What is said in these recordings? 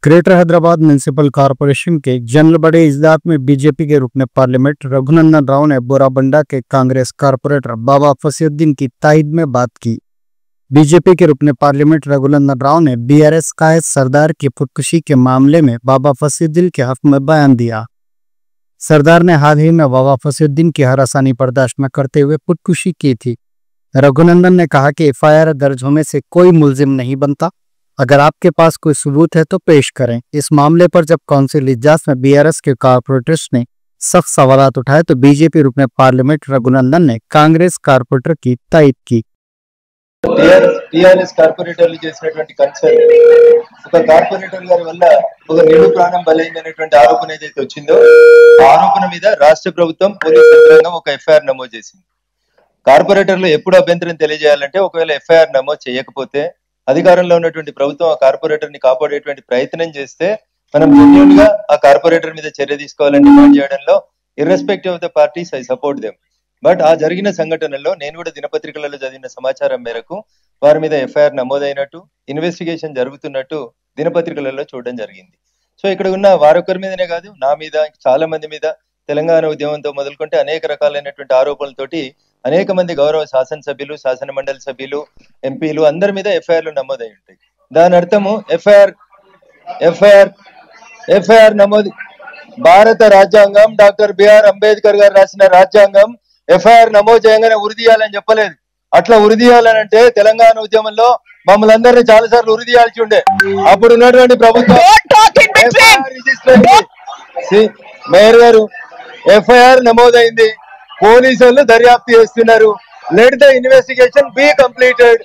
Greater Hyderabad municipal corporation के general बड़े इजलास में बीजेपी के रुकन पार्लियामेंट रघुनंदन राव ने बोराबंडा के कांग्रेस कारपोरेटर बाबा फसीउद्दीन की तायद में बात की। बीजेपी के रुकन पार्लियामेंट रघुनंदन राव ने बीआरएस कायद सरदार की खुदकुशी के मामले में बाबा फसीउद्दीन के हक में बयान दिया। सरदार ने हाल ही में बाबा फसीउद्दीन की हरासानी बर्दाश्त न करते हुए खुदकुशी की थी। रघुनंदन ने कहा कि एफआईआर दर्ज होने से कोई मुलजिम नहीं बनता। अगर आपके पास कोई सबूत है तो पेश करें। इस मामले पर जब काउंसिल इजलास में बीआरएस के कारपोरेटर्स ने सख्त सवालात उठाए तो बीजेपी रुकन पार्लियामेंट रघुनंदन ने कांग्रेस कारपोरेटर की तायद की। टीआरएस కార్పొరేటర్లు చేసినటువంటి కన్సర్న్ ఒక కార్పొరేటర్ గారి వల్ల ఒక నిండు ప్రాణం బలైనటువంటి ఆరోపణ ఏదైతే వచ్చిందో ఆ ఆరోపణ మీద రాష్ట్ర ప్రభుత్వం పోలీస్ యంత్రాంగం ఒక ఎఫ్ఐఆర్ నమోదు చేసింది। కార్పొరేటర్లు ఎప్పుడు అభ్యంతరం తెలియజేయాలంటే ఒకవేళ ఎఫ్ఐఆర్ నమోదు చేయకపోతే అధికారంలో ఉన్నటువంటి ప్రభుత్వం ఆ కార్పొరేటర్ ని కాపాడేటువంటి ప్రయత్నం చేస్తే మనం జెన్యూన్ గా ఆ కార్పొరేటర్ మీద చర్య తీసుకోవాలని డిమాండ్ చేయడంలో irrespective of the parties I support them. But ఆ జరిగిన సంఘటనలో నేను కూడా దినపత్రికలలో చదివిన సమాచారం మేరకు వారి మీద ఎఫ్ఐఆర్ నమోదైనట్టు ఇన్వెస్టిగేషన్ జరుగుతున్నట్టు దినపత్రికలలో చూడడం జరిగింది। సో ఇక్కడ ఉన్న వారొకరి మీదనే కాదు నా మీద చాలా మంది మీద తెలంగాణ ఉద్యమంతో మొదలుకుంటే అనేక రకాలైనటువంటి ఆరోపణలతోటి అనేక మంది గౌరవ శాసనసభ్యులు శాసన మండలి సభ్యులు ఎంపీలు అందరి మీద ఎఫ్ఐఆర్లు నమోదై ఉంటాయి। దాని అర్థము ఎఫ్ఐఆర్ నమోదు భారత రాజ్యాంగం డాక్టర్ బిఆర్ అంబేద్కర్ గారు రాసిన రాజ్యాంగం ఎఫ్ఐఆర్ నమోదు చేయగానే ఉరిదీయాలని చెప్పలేదు। అట్లా ఉరిదీయాలనంటే తెలంగాణ ఉద్యమంలో మమ్మల్ని అందరినీ చాలా సార్లు ఉరిదీయాల్సి ఉండే। అప్పుడు ఉన్నటువంటి ప్రభుత్వం మేయర్ గారు ఎఫ్ఐఆర్ నమోదైంది, పోలీసులు దర్యాప్తు చేస్తున్నారు, let the investigation be completed.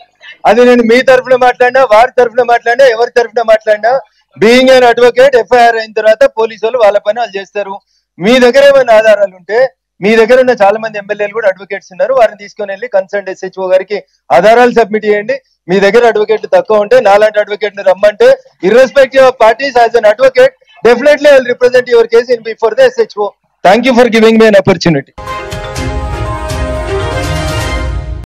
అది నేను మీ తరఫున మాట్లాడినా వారి తరఫున మాట్లాడినా ఎవరి తరఫున మాట్లాడినా బీయింగ్ అన్ అడ్వకేట్ ఎఫ్ఐఆర్ అయిన తర్వాత పోలీసులు వాళ్ళ పని వాళ్ళు చేస్తారు। మీ దగ్గర ఏమైనా ఆధారాలు ఉంటే మీ దగ్గర ఉన్న చాలా మంది ఎమ్మెల్యేలు కూడా అడ్వకేట్స్ ఉన్నారు, వారిని తీసుకొని వెళ్ళి కన్సర్న్ ఎస్హెచ్ఓ గారికి ఆధారాలు సబ్మిట్ చేయండి। మీ దగ్గర అడ్వకేట్ తక్కువ ఉంటే నాలాంటి అడ్వకేట్ ని రమ్మంటే irrespective of parties as an advocate definitely I will represent your case in before the SHO. Thank you for giving me an opportunity.